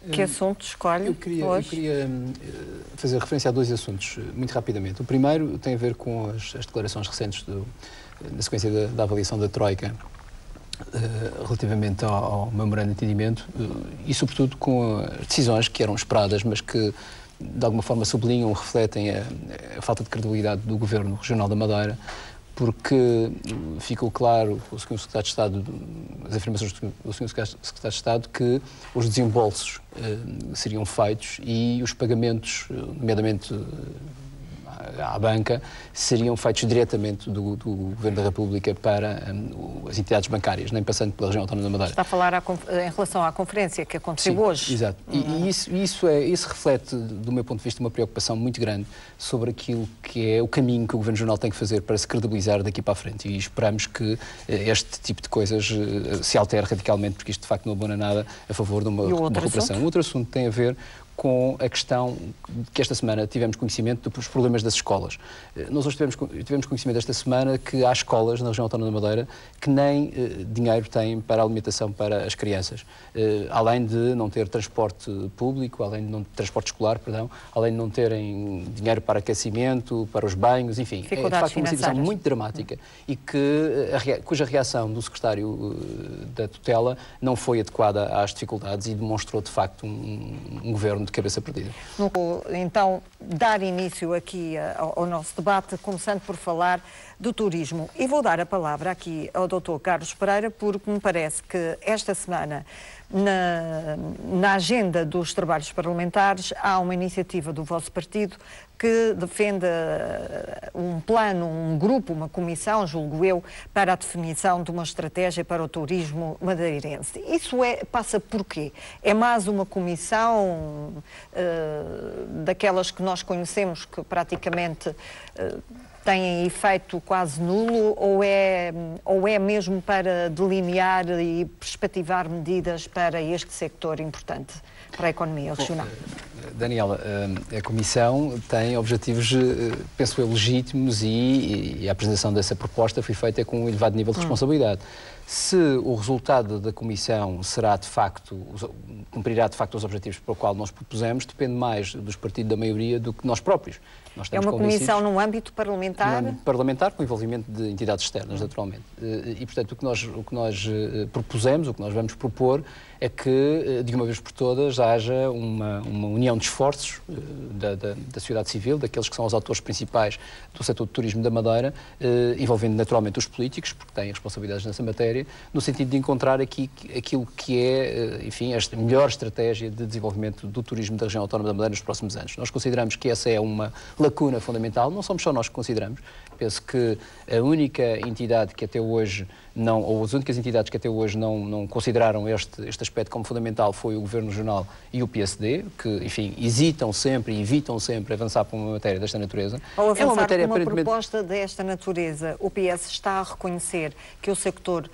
Que assunto escolhe eu queria fazer referência a dois assuntos, muito rapidamente. O primeiro tem a ver com as declarações recentes na sequência da avaliação da Troika relativamente ao memorando de entendimento e, sobretudo, com as decisões que eram esperadas, mas que, de alguma forma, sublinham ou refletem a falta de credibilidade do Governo Regional da Madeira, porque ficou claro, o Sr. Secretário de Estado, as afirmações do Sr. Secretário de Estado, que os desembolsos seriam feitos e os pagamentos, nomeadamente à banca, seriam feitos diretamente do Governo da República para as entidades bancárias, nem passando pela região autónoma da Madeira. Está a falar em relação à conferência que aconteceu hoje. Exato. E isso reflete, do meu ponto de vista, uma preocupação muito grande sobre aquilo que é o caminho que o Governo Regional tem que fazer para se credibilizar daqui para a frente. E esperamos que este tipo de coisas se altere radicalmente, porque isto, de facto, não abona nada a favor de uma recuperação. O outro assunto tem a ver com a questão que esta semana tivemos conhecimento dos problemas das escolas. Nós hoje tivemos conhecimento esta semana que há escolas na região autónoma da Madeira que nem dinheiro têm para a alimentação para as crianças. Além de não ter transporte público, além de não ter transporte escolar, perdão, além de não terem dinheiro para aquecimento, para os banhos, enfim. É de facto uma situação muito dramática e cuja reação do secretário da tutela não foi adequada às dificuldades e demonstrou de facto um governo de cabeça perdida. Então, dar início aqui ao nosso debate, começando por falar do turismo. E vou dar a palavra aqui ao Dr. Carlos Pereira, porque me parece que esta semana, na agenda dos trabalhos parlamentares, há uma iniciativa do vosso partido que defende um plano, um grupo, uma comissão, julgo eu, para a definição de uma estratégia para o turismo madeirense. Isso passa por quê? É mais uma comissão daquelas que nós conhecemos que praticamente têm efeito quase nulo, ou é mesmo para delinear e perspectivar medidas para este sector importante para a economia regional? Daniela, a Comissão tem objetivos, penso eu, legítimos e a apresentação dessa proposta foi feita com um elevado nível de responsabilidade. Se o resultado da Comissão será de facto, cumprirá de facto os objetivos para o qual nós propusemos, depende mais dos partidos da maioria do que nós próprios. É uma comissão num âmbito parlamentar? Num âmbito parlamentar, com envolvimento de entidades externas, naturalmente. E, portanto, o que nós propusemos, o que nós vamos propor, é que, de uma vez por todas, haja uma união de esforços da sociedade civil, daqueles que são os autores principais do setor do turismo da Madeira, envolvendo naturalmente os políticos, porque têm responsabilidades nessa matéria, no sentido de encontrar aqui aquilo que é, enfim, esta melhor estratégia de desenvolvimento do turismo da região autónoma da Madeira nos próximos anos. Nós consideramos que essa é uma lacuna fundamental, não somos só nós que consideramos. Penso que a única entidade que até hoje ou as únicas entidades que até hoje não consideraram este aspecto como fundamental foi o Governo Regional e o PSD, que, enfim, evitam sempre avançar para uma matéria desta natureza. Ao avançar uma proposta desta natureza, o PS está a reconhecer que o sector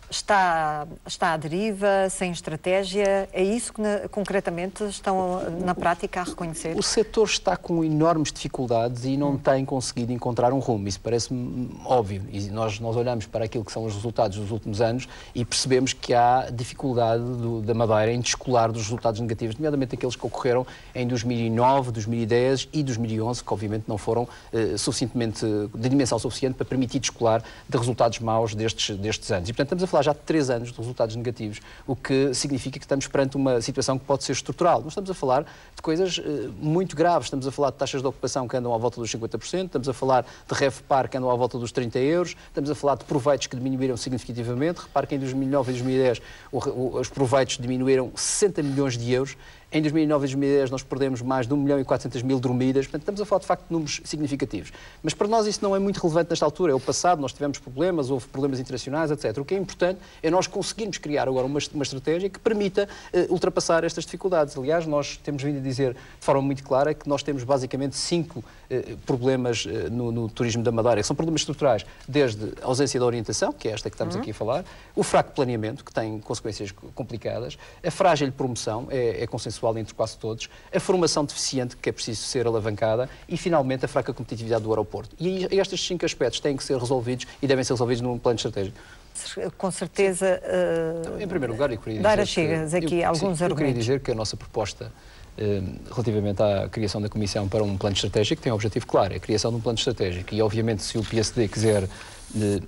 está à deriva, sem estratégia? É isso que concretamente estão na prática a reconhecer? O setor está com enormes dificuldades e não tem conseguido encontrar um rumo. Isso parece-me óbvio. E nós olhamos para aquilo que são os resultados dos últimos anos e percebemos que há dificuldade da Madeira em descolar dos resultados negativos, nomeadamente aqueles que ocorreram em 2009, 2010 e 2011, que obviamente não foram de dimensão suficiente para permitir descolar de resultados maus destes anos. E, portanto, estamos a falar já de 3 anos de resultados negativos, o que significa que estamos perante uma situação que pode ser estrutural. Nós estamos a falar de coisas muito graves, estamos a falar de taxas de ocupação que andam à volta dos 50%, estamos a falar de REFPAR que andam à volta dos 30 euros, estamos a falar de proveitos que diminuíram significativamente. Repare que em 2009 e 2010 os proveitos diminuíram 60 milhões de euros. Em 2009 e 2010 nós perdemos mais de 1.400.000 dormidas, portanto estamos a falar de facto de números significativos. Mas para nós isso não é muito relevante nesta altura, é o passado, nós tivemos problemas, houve problemas internacionais, etc. O que é importante é nós conseguirmos criar agora uma estratégia que permita ultrapassar estas dificuldades. Aliás, nós temos vindo a dizer de forma muito clara que nós temos basicamente 5 problemas no turismo da Madeira, que são problemas estruturais, desde a ausência da orientação, que é esta que estamos aqui a falar, o fraco planeamento, que tem consequências complicadas, a frágil promoção, é consensual entre quase todos, a formação deficiente, que é preciso ser alavancada, e, finalmente, a fraca competitividade do aeroporto. E estes 5 aspectos têm que ser resolvidos e devem ser resolvidos num plano estratégico. com certeza, em primeiro lugar, eu queria dar a chegas aqui alguns argumentos. Eu queria dizer que a nossa proposta relativamente à criação da Comissão para um plano estratégico tem um objetivo claro, é a criação de um plano estratégico. E, obviamente, se o PSD quiser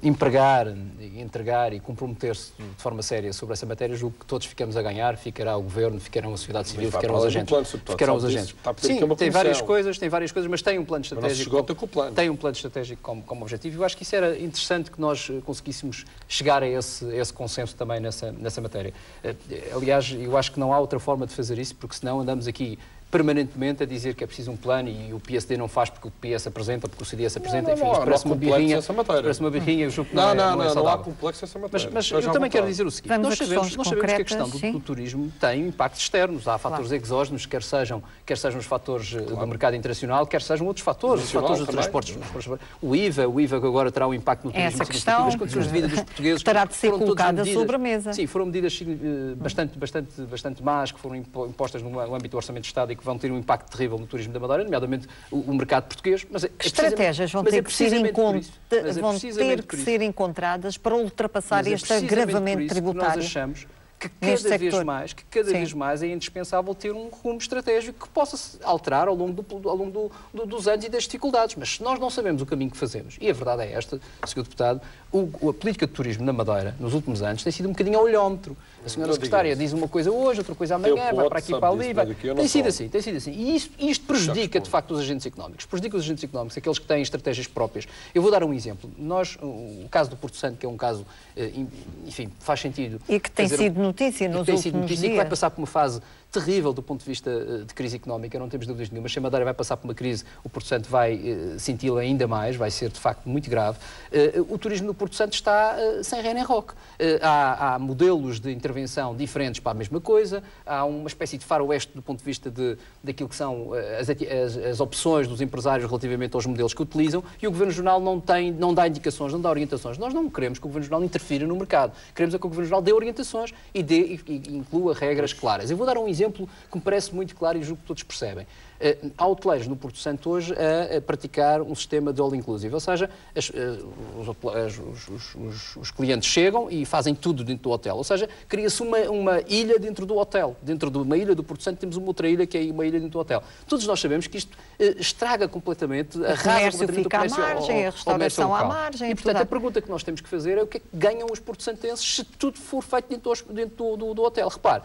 empregar, entregar e comprometer-se de forma séria sobre essa matéria, julgo que todos ficamos a ganhar, ficará o Governo, ficarão a sociedade civil, ficarão os agentes. Sim, tem várias coisas, mas tem um plano estratégico. Tem um plano estratégico como objetivo. Eu acho que isso era interessante que nós conseguíssemos chegar a esse consenso também nessa matéria. Aliás, eu acho que não há outra forma de fazer isso, porque senão andamos aqui permanentemente a dizer que é preciso um plano e o PSD não faz porque o PS apresenta, porque o CDS apresenta, enfim, isto parece uma birrinha. Parece uma birrinha, eu julgo que não há complexo essa matéria. Mas eu também quero dizer o seguinte, nós sabemos que a questão do turismo tem impactos externos, há fatores exógenos, quer sejam os fatores do mercado internacional, quer sejam outros fatores, os fatores dos transportes. O IVA que agora terá um impacto no turismo significativo, as condições de vida dos portugueses terá de ser colocada sobre a mesa. Sim, foram medidas bastante más que foram impostas no âmbito do Orçamento de Estado e que vão ter um impacto terrível no turismo da Madeira, nomeadamente o mercado português. Mas que estratégias vão ter que ser encontradas para ultrapassar este agravamento tributário? Nós achamos que cada vez mais é indispensável ter um rumo estratégico que possa alterar ao longo dos anos e das dificuldades. Mas se nós não sabemos o caminho que fazemos, e a verdade é esta, Sr. Deputado, a política de turismo na Madeira, nos últimos anos, tem sido um bocadinho ao olhómetro. A senhora secretária diz uma coisa hoje, outra coisa amanhã, vai para aqui para ali. Tem sido assim. E isto prejudica, de facto, os agentes económicos. Prejudica os agentes económicos, aqueles que têm estratégias próprias. Eu vou dar um exemplo. O caso do Porto Santo, que é um caso, enfim, faz sentido. E que tem sido notícia nos últimos dias. E que vai passar por uma fase terrível do ponto de vista de crise económica, não temos dúvidas nenhuma. Se a Madeira vai passar por uma crise, o Porto Santo vai senti-la ainda mais, vai ser de facto muito grave. O turismo no Porto Santo está sem ré nem roque. Há modelos de intervenção diferentes para a mesma coisa, há uma espécie de faroeste do ponto de vista daquilo que são as opções dos empresários relativamente aos modelos que utilizam, e o Governo Regional não dá indicações, não dá orientações. Nós não queremos que o Governo Regional interfira no mercado. Queremos que o Governo Regional dê orientações e inclua regras claras. Eu vou dar um exemplo que me parece muito claro e julgo que todos percebem. Há hoteleiros no Porto Santo hoje a praticar um sistema de all-inclusive, ou seja, os clientes chegam e fazem tudo dentro do hotel, ou seja, cria-se uma ilha dentro do hotel. Dentro de uma ilha do Porto Santo temos uma outra ilha que é uma ilha dentro do hotel. Todos nós sabemos que isto estraga completamente, arrasa completamente o preço ao comércio, a restauração à margem. E, portanto, a pergunta que nós temos que fazer é o que é que ganham os porto-santenses se tudo for feito dentro do hotel. Repare,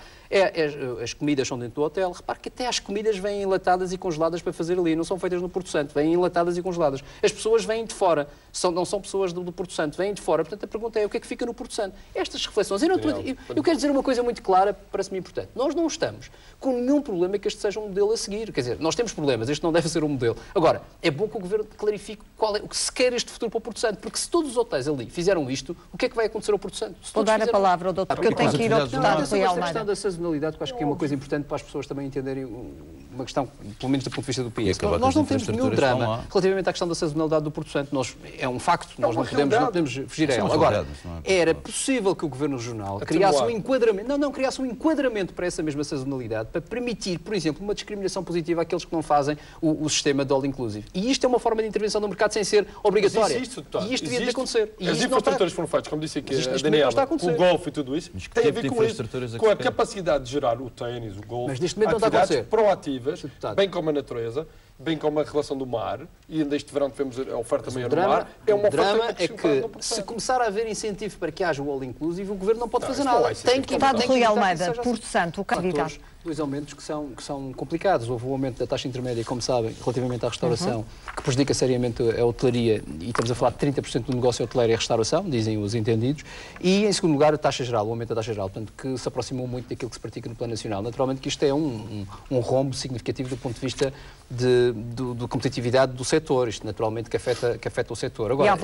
as comidas são dentro do hotel, repare que até as comidas vêm enlatadas e congeladas para fazer ali, não são feitas no Porto Santo, vêm enlatadas e congeladas. As pessoas vêm de fora, não são pessoas do Porto Santo, vêm de fora. Portanto, a pergunta é o que é que fica no Porto Santo? Estas reflexões. Eu quero dizer uma coisa muito clara, parece-me importante. Nós não estamos com nenhum problema que este seja um modelo a seguir. Quer dizer, nós temos problemas, este não deve ser um modelo. Agora, é bom que o Governo clarifique o que se quer este futuro para o Porto Santo, porque se todos os hotéis ali fizeram isto, o que é que vai acontecer ao Porto Santo? Vou dar a palavra ao doutor, porque eu tenho que ir ao deputado Rui Almeida. A questão da sazonalidade, que eu acho que é uma coisa importante para as pessoas também entenderem uma questão, pelo menos do ponto de vista do PS. Nós não temos nenhum drama relativamente à questão da sazonalidade do Porto Santo. É um facto, nós não podemos fugir a ela. Agora, era possível que o Governo Regional criasse um enquadramento para essa mesma sazonalidade, para permitir, por exemplo, uma discriminação positiva àqueles que não fazem o sistema de all-inclusive. E isto é uma forma de intervenção no mercado sem ser obrigatória. E isto devia de acontecer. As infraestruturas foram feitas, como disse aqui a Daniela, com o golfe e tudo isso, tem a ver com a capacidade de gerar o ténis, o golfe, atividades proativas, bem como a natureza, bem como a relação do mar, e ainda este verão tivemos a oferta maior no mar, é uma oferta é que se começar a haver incentivo para que haja o all-inclusive, o Governo não pode fazer nada. Tem que Rui Almeida, Porto Santo, o candidato. Dois aumentos que são complicados. Houve o aumento da taxa intermédia, como sabem, relativamente à restauração, que prejudica seriamente a hotelaria, e estamos a falar de 30% do negócio hoteleiro é a restauração, dizem os entendidos, e em segundo lugar a taxa geral, o aumento da taxa geral, portanto, que se aproximou muito daquilo que se pratica no plano nacional. Naturalmente que isto é um rombo significativo do ponto de vista de competitividade do setor, isto naturalmente que afeta o setor. Agora,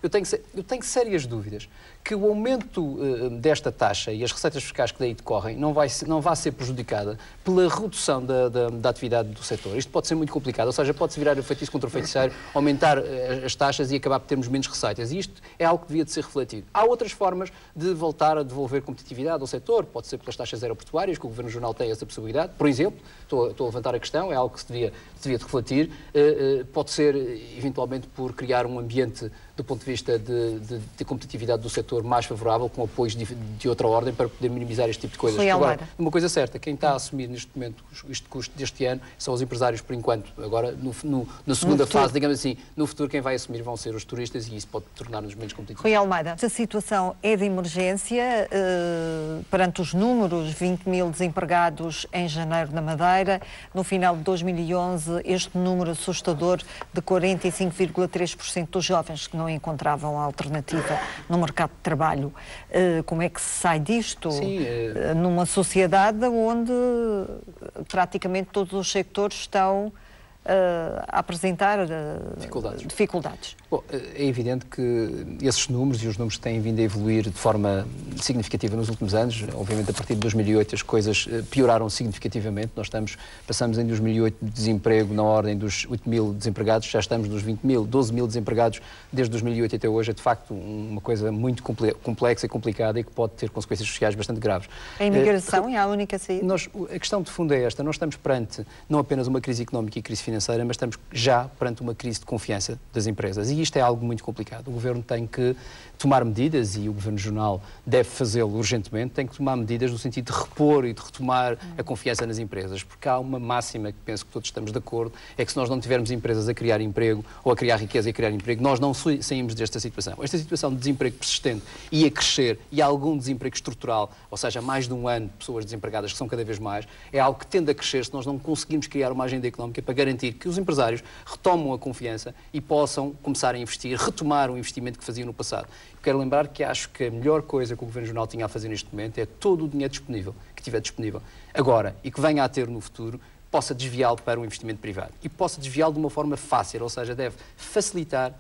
eu tenho sérias dúvidas que o aumento desta taxa e as receitas fiscais que daí decorrem não vai ser prejudicada pela redução da atividade do setor. Isto pode ser muito complicado, ou seja, pode-se virar o feitiço contra o feiticeiro, aumentar as taxas e acabar por termos menos receitas. E isto é algo que devia de ser refletido. Há outras formas de voltar a devolver competitividade ao setor, pode ser pelas taxas aeroportuárias, que o Governo Regional tem essa possibilidade, por exemplo, estou a levantar a questão, é algo que se devia de refletir, pode ser eventualmente por criar um ambiente do ponto de vista de competitividade do setor mais favorável, com apoios de outra ordem para poder minimizar este tipo de coisas. Agora, uma coisa certa, quem está a assumir neste momento este custo deste ano são os empresários por enquanto. Agora, na segunda fase, digamos assim, no futuro quem vai assumir vão ser os turistas e isso pode tornar-nos menos competitivos. Rui Almeida, esta situação é de emergência perante os números, 20 mil desempregados em janeiro na Madeira, no final de 2011 este número assustador de 45,3% dos jovens que não encontravam alternativa no mercado de trabalho. Como é que se sai disto? Sim, numa sociedade onde praticamente todos os sectores estão a apresentar dificuldades. Bom, é evidente que esses números e os números que têm vindo a evoluir de forma significativa nos últimos anos, obviamente a partir de 2008 as coisas pioraram significativamente. Nós passamos em 2008 de desemprego na ordem dos 8 mil desempregados, já estamos nos 20 mil, 12 mil desempregados desde 2008 até hoje. É de facto uma coisa muito complexa e complicada e que pode ter consequências sociais bastante graves. A imigração é a única saída? A questão de fundo é esta, nós estamos perante não apenas uma crise económica e crise financeira, mas estamos já perante uma crise de confiança das empresas. E isto é algo muito complicado. O Governo tem que tomar medidas, e o Governo Regional deve fazê-lo urgentemente, tem que tomar medidas no sentido de repor e de retomar a confiança nas empresas, porque há uma máxima que penso que todos estamos de acordo, é que se nós não tivermos empresas a criar emprego, ou a criar riqueza e a criar emprego, nós não saímos desta situação. Esta situação de desemprego persistente e a crescer, e algum desemprego estrutural, ou seja, mais de um ano de pessoas desempregadas, que são cada vez mais, é algo que tende a crescer se nós não conseguimos criar uma agenda económica para garantir que os empresários retomam a confiança e possam começar a investir, retomar o investimento que faziam no passado. Quero lembrar que acho que a melhor coisa que o Governo Regional tinha a fazer neste momento é todo o dinheiro disponível, que tiver disponível agora e que venha a ter no futuro, possa desviá-lo para o investimento privado. E possa desviá-lo de uma forma fácil, ou seja, deve facilitar,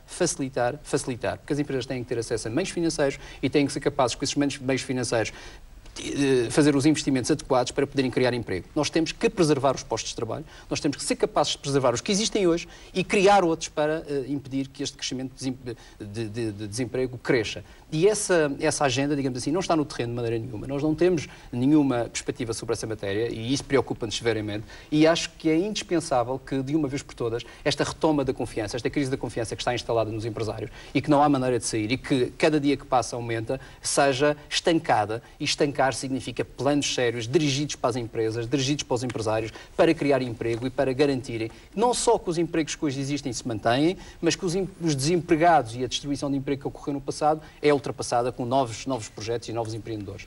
porque as empresas têm que ter acesso a meios financeiros e têm que ser capazes, com esses meios financeiros, fazer os investimentos adequados para poderem criar emprego. Nós temos que preservar os postos de trabalho, nós temos que ser capazes de preservar os que existem hoje e criar outros para impedir que este crescimento de desemprego cresça. E essa agenda, digamos assim, não está no terreno de maneira nenhuma. Nós não temos nenhuma perspectiva sobre essa matéria e isso preocupa-nos severamente e acho que é indispensável que, de uma vez por todas, esta retoma da confiança, esta crise da confiança que está instalada nos empresários e que não há maneira de sair e que cada dia que passa aumenta, seja estancada. E estancar significa planos sérios, dirigidos para as empresas, dirigidos para os empresários, para criar emprego e para garantirem não só que os empregos que hoje existem se mantêm, mas que os desempregados e a distribuição de emprego que ocorreu no passado é ultrapassada com novos projetos e novos empreendedores.